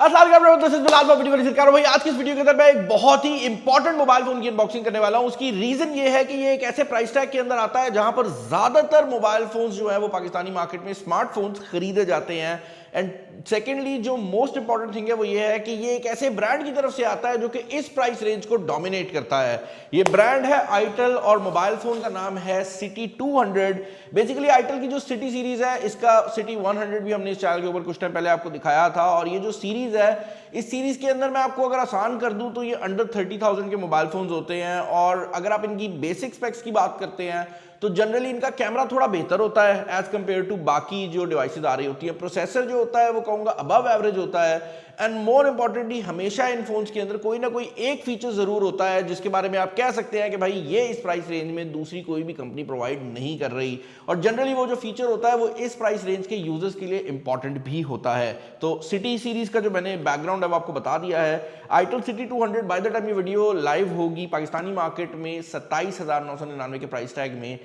भाई आज की इस वीडियो के अंदर मैं एक बहुत ही इंपॉर्टेंट मोबाइल फोन की अनबॉक्सिंग करने वाला हूं। उसकी रीजन ये है कि ये एक ऐसे प्राइस टैग के अंदर आता है जहां पर ज्यादातर मोबाइल फोन्स जो है वो पाकिस्तानी मार्केट में स्मार्टफोन्स खरीदे जाते हैं। एंड सेकेंडली जो मोस्ट इंपॉर्टेंट थिंग है वो ये है कि ये एक ऐसे ब्रांड की तरफ से आता है जो कि इस प्राइस रेंज को डोमिनेट करता है। ये ब्रांड है आईटेल और मोबाइल फोन का नाम है सिटी 200। बेसिकली आईटेल की जो सिटी सीरीज है, इसका सिटी 100 भी हमने इस चैनल के ऊपर कुछ टाइम पहले आपको दिखाया था। और ये जो सीरीज है, इस सीरीज के अंदर मैं आपको अगर आसान कर दूं तो ये अंडर 30,000 के मोबाइल फोन्स होते हैं। और अगर आप इनकी बेसिक स्पेक्स की बात करते हैं तो जनरली इनका कैमरा थोड़ा बेहतर होता है एज कंपेयर टू बाकी जो डिवाइसेज आ रही होती है। प्रोसेसर जो होता है वो कहूंगा अबव एवरेज होता है। एंड मोर इंपॉर्टेंटली हमेशा इन फोन्स के अंदर कोई ना कोई एक फीचर जरूर होता है जिसके बारे में आप कह सकते हैं कि भाई ये इस प्राइस रेंज में दूसरी कोई भी कंपनी प्रोवाइड नहीं कर रही। और जनरली वो जो फीचर होता है वो इस प्राइस रेंज के यूजर्स के लिए इंपॉर्टेंट भी होता है। तो सिटी सीरीज का जो मैंने बैकग्राउंड है वो आपको बता दिया है। Itel city 200 by the time ये वीडियो लाइव होगी पाकिस्तानी मार्केट में 27,999 के प्राइस टैग में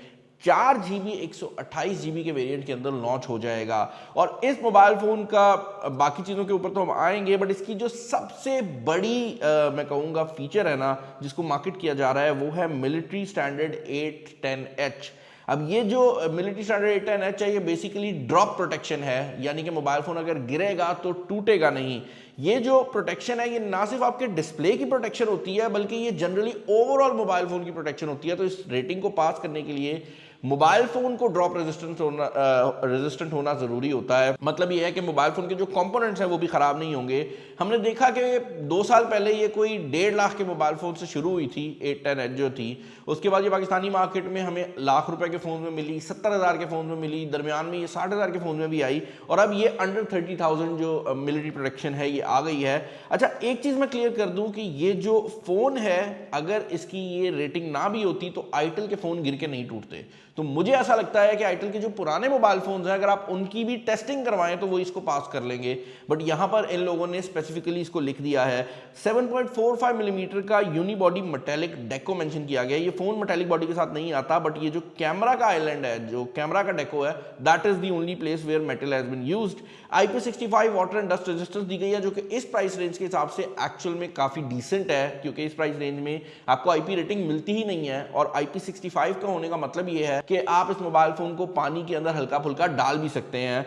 4 GB 128 GB के वेरिएंट के अंदर लॉन्च हो जाएगा। और इस मोबाइल फोन का बाकी चीज़ों के ऊपर तो हम आएंगे, बट इसकी जो सबसे बड़ी मैं कहूँगा फीचर है ना जिसको मार्केट किया जा रहा है वो है मिलिट्री स्टैंडर्ड 810H। अब ये जो मिलिट्री स्टैंडर्ड 810H है ये बेसिकली ड्रॉप प्रोटेक्शन है, यानी कि मोबाइल फोन अगर गिरेगा तो टूटेगा नहीं। ये जो प्रोटेक्शन है ये ना सिर्फ आपके डिस्प्ले की प्रोटेक्शन होती है बल्कि ये जनरली ओवरऑल मोबाइल फोन की प्रोटेक्शन होती है। तो इस रेटिंग को पास करने के लिए मोबाइल फोन को ड्रॉप रेजिस्टेंट होना जरूरी होता है। मतलब ये है कि मोबाइल फोन के जो कंपोनेंट्स हैं वो भी खराब नहीं होंगे। हमने देखा कि 2 साल पहले ये कोई 1.5 लाख के मोबाइल फोन से शुरू हुई थी 810H जो थी। उसके बाद ये पाकिस्तानी मार्केट में हमें लाख रुपए के फोन में मिली, 70,000 के फोन में मिली, दरमियान में ये 60,000 के फोन में भी आई और अब ये अंडर 30,000 जो मिलिट्री प्रोटेक्शन है ये आ गई है। अच्छा, एक चीज मैं क्लियर कर दूं कि ये जो फोन है अगर इसकी ये रेटिंग ना भी होती तो आईटेल के फोन गिर के नहीं टूटते। तो मुझे ऐसा लगता है कि आईटेल के जो पुराने मोबाइल फोन्स हैं अगर आप उनकी भी टेस्टिंग करवाएं तो वो इसको पास कर लेंगे। बट यहां पर इन लोगों ने स्पेसिफिकली इसको लिख दिया है 7.45 मिलीमीटर का यूनिबॉडी मेटेलिक डेको मेंशन किया गया है। ये फोन मेटेलिक बॉडी के साथ नहीं आता, बट ये जो कैमरा का आइलैंड है, जो कैमरा का डेको है, that is the only place where metal has been used. IP65 water and dust resistance दी गई है जो कि इस प्राइस रेंज के हिसाब से एक्चुअल में काफी डिसेंट है, क्योंकि इस प्राइस रेंज में आपको IP रेटिंग मिलती ही नहीं है। और IP65 का होने का मतलब ये है कि आप इस मोबाइल फोन को पानी के अंदर हल्का फुल्का डाल भी सकते हैं।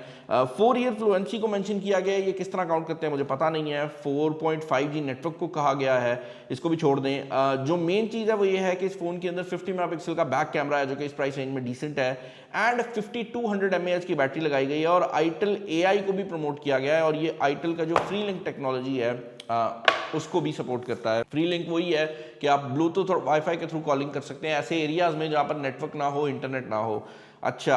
4 ईयर फ्लुएंसी को मेंशन किया गया है, ये किस तरह काउंट करते हैं मुझे पता नहीं है। 4.5G नेटवर्क को कहा गया है, इसको भी छोड़ दें। जो मेन चीज है वो ये है कि इस फोन के अंदर 50 मेगापिक्सल का बैक कैमरा है जो कि इस प्राइस रेंज में डिसेंट है। एंड 5200 mAh की बैटरी लगाई गई है और आईटेल AI को भी प्रमोट किया गया है। और ये आईटेल का जो फ्री लिंक टेक्नोलॉजी है उसको भी सपोर्ट करता है। फ्री लिंक वही है कि आप ब्लूटूथ और वाईफाई के थ्रू कॉलिंग कर सकते हैं ऐसे एरियाज में जहां पर नेटवर्क ना हो, इंटरनेट ना हो। अच्छा,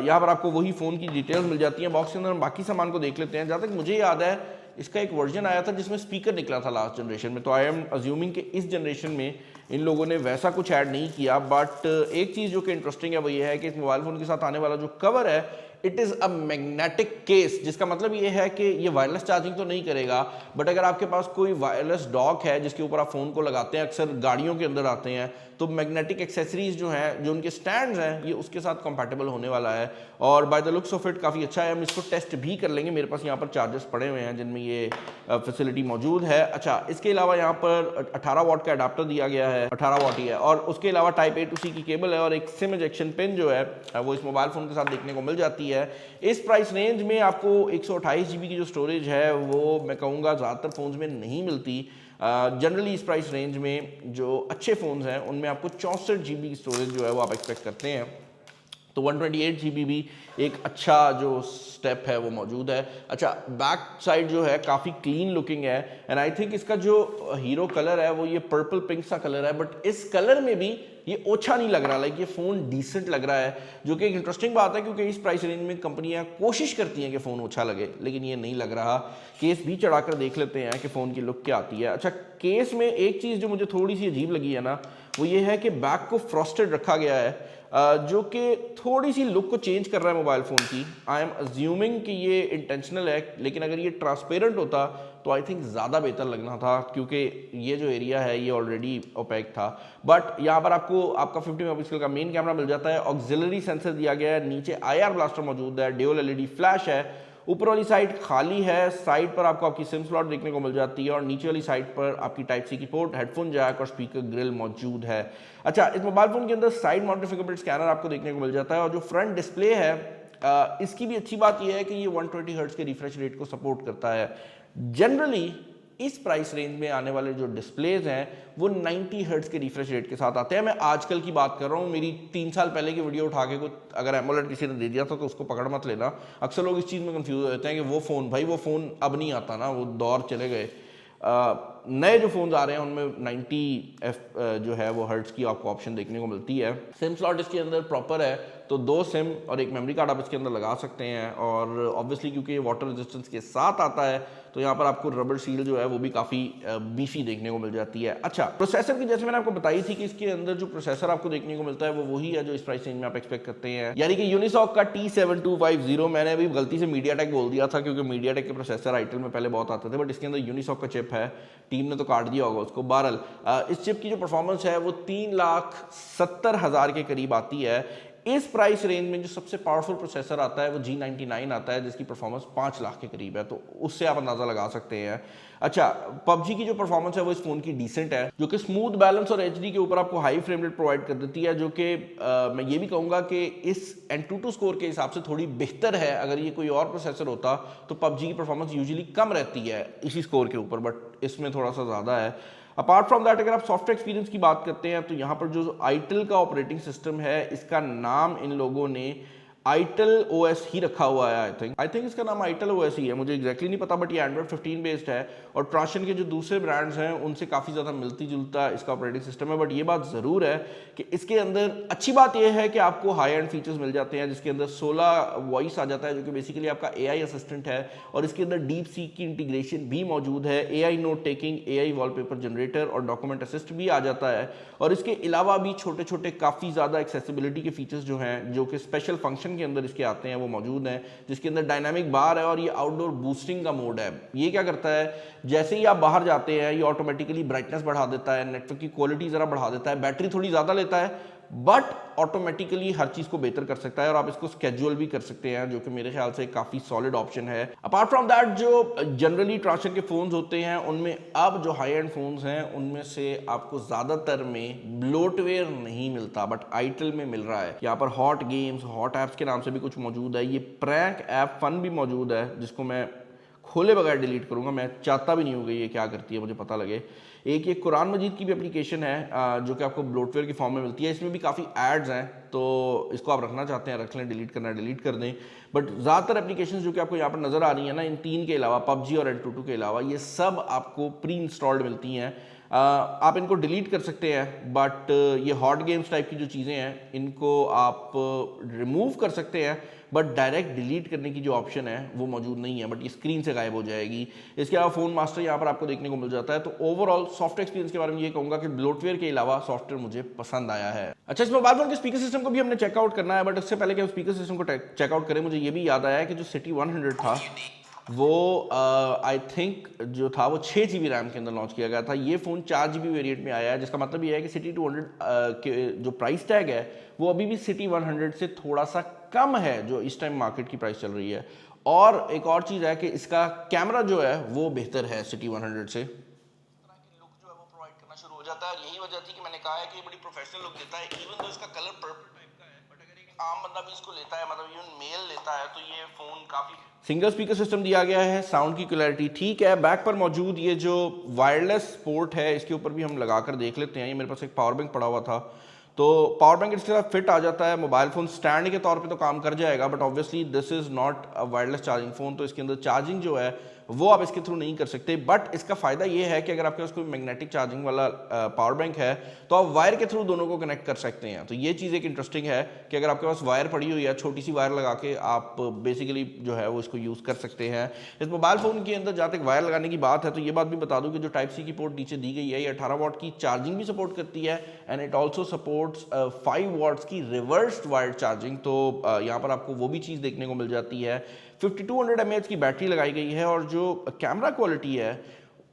यहाँ पर आपको वही फ़ोन की डिटेल्स मिल जाती हैं। बॉक्स के अंदर हम बाकी सामान को देख लेते हैं। जहाँ तक मुझे याद है इसका एक वर्जन आया था जिसमें स्पीकर निकला था लास्ट जनरेशन में, तो आई एम अज्यूमिंग कि इस जनरेशन में इन लोगों ने वैसा कुछ ऐड नहीं किया। बट एक चीज़ जो कि इंटरेस्टिंग है वो ये है कि इस मोबाइल फ़ोन के साथ आने वाला जो कवर है it is a magnetic case, जिसका मतलब ये है कि ये वायरलेस चार्जिंग तो नहीं करेगा, बट अगर आपके पास कोई वायरलेस डॉक है जिसके ऊपर आप फ़ोन को लगाते हैं, अक्सर गाड़ियों के अंदर आते हैं, तो मैग्नेटिक एक्सेसरीज जो हैं, जो उनके स्टैंड्स हैं, ये उसके साथ कंपैटिबल होने वाला है। और by the looks of it काफ़ी अच्छा है। हम इसको टेस्ट भी कर लेंगे। मेरे पास यहाँ पर चार्जर्स पड़े हुए हैं जिनमें ये फैसिलिटी मौजूद है। अच्छा, इसके अलावा यहाँ पर 18 वाट का अडाप्टर दिया गया है, 18 वाट ही है। और उसके अलावा टाइप A to C की केबल है और एक सिम इजेक्शन पिन जो है वो इस मोबाइल फ़ोन के साथ देखने को मिल जाती है। इस प्राइस रेंज में आपको 128 GB की जो स्टोरेज है वो मैं कहूँगा ज़्यादातर फ़ोन्स में नहीं मिलती। जनरली इस प्राइस रेंज में जो अच्छे फ़ोन्स हैं उनमें आपको 64 GB की स्टोरेज जो है वो आप एक्सपेक्ट करते हैं। तो 128 GB भी एक अच्छा जो स्टेप है वो मौजूद है। अच्छा, बैक साइड जो है काफ़ी क्लीन लुकिंग है एंड आई थिंक इसका जो हीरो कलर है वो ये पर्पल पिंक सा कलर है, बट इस कलर में भी ये ओछा नहीं लग रहा। लाइक ये फ़ोन डिसेंट लग रहा है, जो कि एक इंटरेस्टिंग बात है क्योंकि इस प्राइस रेंज में कंपनियां कोशिश करती हैं कि फ़ोन ओछा लगे, लेकिन ये नहीं लग रहा। केस भी चढ़ाकर देख लेते हैं कि फ़ोन की लुक क्या आती है। अच्छा, केस में एक चीज़ जो मुझे थोड़ी सी अजीब लगी है ना वो ये है कि बैक को फ्रॉस्टेड रखा गया है, जो कि थोड़ी सी लुक को चेंज कर रहा है मोबाइल फ़ोन की। आई एम अज्यूमिंग कि ये इंटेंशनल है, लेकिन अगर ये ट्रांसपेरेंट होता तो आई थिंक ज़्यादा बेहतर लगना था, क्योंकि ये जो एरिया है ये ऑलरेडी ओपेक था। बट यहाँ पर आपको आपका 50 मेगापिक्सल का मेन कैमरा मिल जाता है, ऑक्सिलरी सेंसर दिया गया है, नीचे IR ब्लास्टर मौजूद है, ड्यूल LED फ्लैश है। ऊपर वाली साइड खाली है, साइड पर आपकी सिम स्लॉट देखने को मिल जाती है और नीचे वाली साइड पर आपकी टाइप सी की पोर्ट, हेडफोन जैक और स्पीकर ग्रिल मौजूद है। अच्छा, इस मोबाइल फोन के अंदर साइड माउंटेड फिंगरप्रिंट स्कैनर आपको देखने को मिल जाता है और जो फ्रंट डिस्प्ले है इसकी भी अच्छी बात यह है कि ये 120 हर्ट्ज के रिफ्रेश रेट को सपोर्ट करता है। जनरली इस प्राइस रेंज में आने वाले जो डिस्प्लेज हैं वो 90 हर्ट्ज के रिफ्रेश रेट के साथ आते हैं। मैं आजकल की बात कर रहा हूँ, मेरी 3 साल पहले की वीडियो उठा के कुछ अगर एमोलेड किसी ने दे दिया था तो उसको पकड़ मत लेना। अक्सर लोग इस चीज़ में कंफ्यूज हो जाते हैं कि वो फ़ोन अब नहीं आता ना, वो दौर चले गए। नए जो फ़ोन्स आ रहे हैं उनमें 90 जो है वो हर्ट्ज की आपको ऑप्शन देखने को मिलती है। सिम स्लॉट इसके अंदर प्रॉपर है, तो 2 सिम और एक मेमोरी कार्ड आप इसके अंदर लगा सकते हैं और ऑब्वियसली क्योंकि ये वाटर रेजिस्टेंस के साथ आता है तो यहाँ पर आपको रबर सील जो है वो भी काफ़ी बीफी देखने को मिल जाती है। अच्छा, प्रोसेसर की जैसे मैंने आपको बताई थी कि इसके अंदर जो प्रोसेसर आपको देखने को मिलता है वो वही है जो इस प्राइस रेंज में आप एक्सपेक्ट करते हैं, यानी कि यूनिसॉक का T7250। मैंने अभी गलती से मीडियाटेक बोल दिया था क्योंकि मीडियाटेक के प्रोसेसर आईटेल में पहले बहुत आते थे, बट इसके अंदर यूनिसॉक का चिप है, टीम ने तो काट दिया होगा उसको। बहरहाल इस चिप की जो परफॉर्मेंस है वो 3,70,000 के करीब आती है। इस प्राइस रेंज में जो सबसे पावरफुल प्रोसेसर आता है वो G99 आता है जिसकी परफॉर्मेंस 5 लाख के करीब है, तो उससे आप अंदाजा लगा सकते हैं। अच्छा, PUBG की जो परफॉर्मेंस है वो इस फोन की डिसेंट है, जो कि स्मूथ बैलेंस और HD के ऊपर आपको हाई फ्रेम रेट प्रोवाइड कर देती है, जो कि मैं ये भी कहूँगा कि इस Antutu स्कोर के हिसाब से थोड़ी बेहतर है। अगर ये कोई और प्रोसेसर होता तो PUBG की परफॉर्मेंस यूजुअली कम रहती है इसी स्कोर के ऊपर, बट इसमें थोड़ा सा ज़्यादा है। अपार्ट फ्रॉम दैट, अगर आप सॉफ्टवेयर एक्सपीरियंस की बात करते हैं तो यहाँ पर जो आईटेल का ऑपरेटिंग सिस्टम है इसका नाम इन लोगों ने आईटेल OS ही रखा हुआ है। आई थिंक इसका नाम आईटेल OS ही है, मुझे एग्जैक्टली नहीं पता, बट ये एंड्रॉइड 15 बेस्ड है और ट्रांशन के जो दूसरे ब्रांड्स हैं उनसे काफ़ी ज़्यादा मिलती जुलता इसका ऑपरेटिंग सिस्टम है। बट ये बात ज़रूर है कि इसके अंदर अच्छी बात यह है कि आपको हाई एंड फीचर्स मिल जाते हैं, जिसके अंदर 16 वॉइस आ जाता है जो कि बेसिकली आपका AI असिस्टेंट है और इसके अंदर डीप सीक की इंटीग्रेशन भी मौजूद है, AI note taking, AI wallpaper generator और डॉक्यूमेंट असिस्ट भी आ जाता है। और इसके अलावा भी छोटे छोटे काफ़ी ज़्यादा एक्सेसिबिलिटी के फीचर्स जो हैं, जो कि स्पेशल फंक्शन के अंदर इसके आते हैं, वो मौजूद हैं, जिसके अंदर डायनामिक बार है और ये आउटडोर बूस्टिंग का मोड है। ये क्या करता है, जैसे ही आप बाहर जाते हैं ये ऑटोमेटिकली ब्राइटनेस बढ़ा देता है, नेटवर्क की क्वालिटी ज़रा बढ़ा देता है, बैटरी थोड़ी ज़्यादा लेता है बट ऑटोमेटिकली हर चीज़ को बेहतर कर सकता है और आप इसको स्केड्यूल भी कर सकते हैं, जो कि मेरे ख्याल से काफ़ी सॉलिड ऑप्शन है। अपार्ट फ्रॉम दैट, जो जनरली ट्रांसफर के फ़ोन्स होते हैं उनमें अब जो हाई एंड फ़ोन्स हैं उनमें से आपको ज़्यादातर में ब्लोटवेयर नहीं मिलता, बट आईटेल में मिल रहा है। यहाँ पर हॉट गेम्स, हॉट ऐप्स के नाम से भी कुछ मौजूद है, ये प्रैंक ऐप फन भी मौजूद है जिसको मैं खोले बगैर डिलीट करूंगा, मैं चाहता भी नहीं हूँ कि ये क्या करती है, मुझे पता लगे। एक ये कुरान मजीद की भी एप्लीकेशन है जो कि आपको ब्लोटवेयर की फॉर्म में मिलती है, इसमें भी काफ़ी एड्स हैं, तो इसको आप रखना चाहते हैं रख लें, डिलीट करना है डिलीट कर दें। बट ज़्यादातर एप्लीकेशंस जो कि आपको यहाँ पर नज़र आ रही हैं ना, इन 3 के अलावा, PUBG और Antutu के अलावा, ये सब आपको प्री इंस्टॉल्ड मिलती हैं। आप इनको डिलीट कर सकते हैं, बट ये हॉट गेम्स टाइप की जो चीज़ें हैं इनको आप रिमूव कर सकते हैं, बट डायरेक्ट डिलीट करने की जो ऑप्शन है वो मौजूद नहीं है, बट ये स्क्रीन से गायब हो जाएगी। इसके अलावा फ़ोन मास्टर यहाँ पर आपको देखने को मिल जाता है। तो ओवरऑल सॉफ्टवेयर एक्सपीरियंस के बारे में ये कहूँगा कि ब्लोटवेयर के अलावा सॉफ्टवेयर मुझे पसंद आया है। अच्छा, इस मोबाइल फोन के स्पीकर सिस्टम को भी हमने चेकआउट करना है, बट उससे पहले कि हम स्पीकर सिस्टम को चेकआउट करें, मुझे ये भी याद आया कि जो City 100 था वो आई थिंक जो था वो 6 GB रैम के अंदर लॉन्च किया गया था। ये फ़ोन 4 GB वेरिएंट में आया है, जिसका मतलब ये है कि City 200 के जो प्राइस टैग है वो अभी भी City 100 से थोड़ा सा कम है जो इस टाइम मार्केट की प्राइस चल रही है। और एक और चीज़ है कि इसका कैमरा जो है वो बेहतर है City 100 से, लुक जो है वो प्रोवाइड करना शुरू हो जाता है। और यही वजह थी कि मैंने कहा है कि ये बड़ी प्रोफेशनल लुक देता है, इवन तो इसका कलर पर्पल टाइप का है, बट अगर एक आम बंदा भी इसको लेता है, मतलब इवन मेल लेता है, तो ये फ़ोन काफ़ी सिंगल स्पीकर सिस्टम दिया गया है, साउंड की क्लैरिटी ठीक है। बैक पर मौजूद ये जो वायरलेस पोर्ट है इसके ऊपर भी हम लगा कर देख लेते हैं। ये मेरे पास एक पावर बैंक पड़ा हुआ था, तो पावर बैंक इसके साथ फिट आ जाता है। मोबाइल फ़ोन स्टैंड के तौर पे तो काम कर जाएगा, but obviously this is not a wireless charging phone, तो इसके अंदर चार्जिंग जो है वो आप इसके थ्रू नहीं कर सकते। बट इसका फ़ायदा ये है कि अगर आपके पास कोई मैग्नेटिक चार्जिंग वाला पावर बैंक है तो आप वायर के थ्रू दोनों को कनेक्ट कर सकते हैं। तो ये चीज़ एक इंटरेस्टिंग है कि अगर आपके पास वायर पड़ी हुई है, छोटी सी वायर लगा के आप बेसिकली जो है वो इसको यूज़ कर सकते हैं। इस मोबाइल फ़ोन के अंदर जहाँ तक वायर लगाने की बात है, तो ये बात भी बता दूँ कि जो टाइप सी की पोर्ट नीचे दी गई है, ये 18 वाट की चार्जिंग भी सपोर्ट करती है and it also supports 5 watts की रिवर्स्ड वायर्ड चार्जिंग। तो यहाँ पर आपको वो भी चीज़ देखने को मिल जाती है। 5200 mAh की बैटरी लगाई गई है और जो कैमरा क्वालिटी है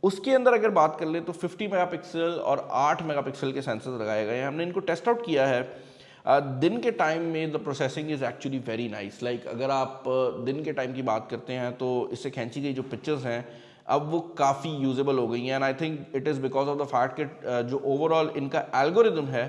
उसके अंदर अगर बात कर ले तो 50 मेगापिक्सल और 8 मेगापिक्सल के सेंसर्स लगाए गए हैं। हमने इनको टेस्ट आउट किया है। दिन के टाइम में the processing is actually very nice. Like अगर आप दिन के टाइम की बात करते हैं तो इससे खींची गई जो पिक्चर्स हैं अब वो काफ़ी यूजेबल हो गई हैं, and I think it is because of the fact कि जो ओवरऑल इनका एल्गोरिदम है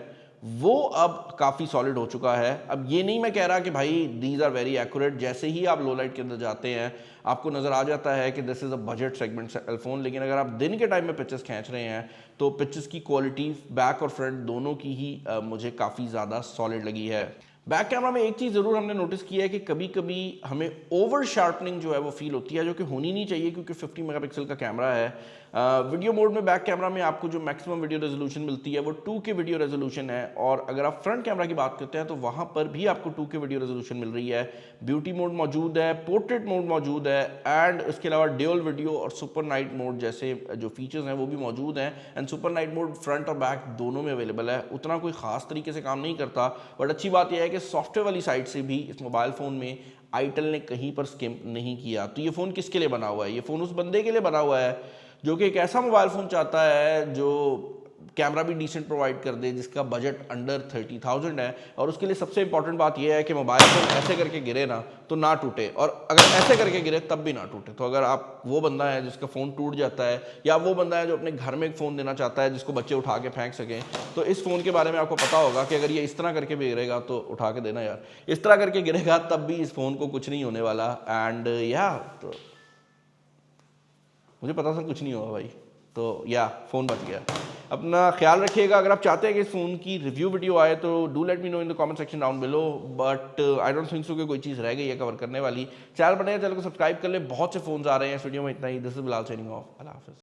वो अब काफ़ी सॉलिड हो चुका है। अब ये नहीं मैं कह रहा कि भाई दीज आर वेरी एक्यूरेट, जैसे ही आप लो लाइट के अंदर जाते हैं आपको नज़र आ जाता है कि this is a budget segment cellphone, लेकिन अगर आप दिन के टाइम में पिक्चर्स खींच रहे हैं तो पिक्चर्स की क्वालिटी बैक और फ्रंट दोनों की ही मुझे काफ़ी ज़्यादा सॉलिड लगी है। बैक कैमरा में एक चीज़ ज़रूर हमने नोटिस की है कि कभी कभी हमें ओवर शार्पनिंग जो है वो फील होती है, जो कि होनी नहीं चाहिए क्योंकि 50 मेगापिक्सल का कैमरा है। वीडियो मोड में बैक कैमरा में आपको जो मैक्सिमम वीडियो रेजोल्यूशन मिलती है वो 2K वीडियो रेजोल्यूशन है, और अगर आप फ्रंट कैमरा की बात करते हैं तो वहाँ पर भी आपको 2K वीडियो रेजोल्यूशन मिल रही है। ब्यूटी मोड मौजूद है, पोर्ट्रेट मोड मौजूद है, एंड इसके अलावा ड्यूल वीडियो और सुपर नाइट मोड जैसे जो फीचर्स हैं वो भी मौजूद हैं। And super night mode front और बैक दोनों में अवेलेबल है, उतना कोई ख़ास तरीके से काम नहीं करता, बट अच्छी बात यह है कि सॉफ्टवेयर वाली साइड से भी इस मोबाइल फ़ोन में आईटेल ने कहीं पर स्किम्प नहीं किया। तो ये फ़ोन किसके लिए बना हुआ है? ये फ़ोन उस बंदे के लिए बना हुआ है जो कि एक ऐसा मोबाइल फ़ोन चाहता है जो कैमरा भी डिसेंट प्रोवाइड कर दे, जिसका बजट अंडर 30,000 है, और उसके लिए सबसे इंपॉर्टेंट बात यह है कि मोबाइल फ़ोन ऐसे करके गिरे ना तो ना टूटे, और अगर ऐसे करके गिरे तब भी ना टूटे। तो अगर आप वो बंदा है जिसका फ़ोन टूट जाता है, या वो बंदा है जो अपने घर में एक फ़ोन देना चाहता है जिसको बच्चे उठा के फेंक सकें, तो इस फ़ोन के बारे में आपको पता होगा कि अगर ये इस तरह करके भी गिरेगा तो उठा के देना यार, इस तरह करके गिरेगा तब भी इस फ़ोन को कुछ नहीं होने वाला। एंड या तो मुझे पता था कुछ नहीं होगा भाई, तो या फ़ोन बच गया। अपना ख्याल रखिएगा। अगर आप चाहते हैं कि इस फ़ोन की रिव्यू वीडियो आए तो do let me know in the comment section down below, but I don't think so कि कोई चीज़ रह गई है कवर करने वाली। चैनल बने, चैनल को सब्सक्राइब कर ले, बहुत से फ़ोन्स आ रहे हैं। इस वीडियो में इतना ही। This is Bilal signing off. अल्लाह हाफ़िज़।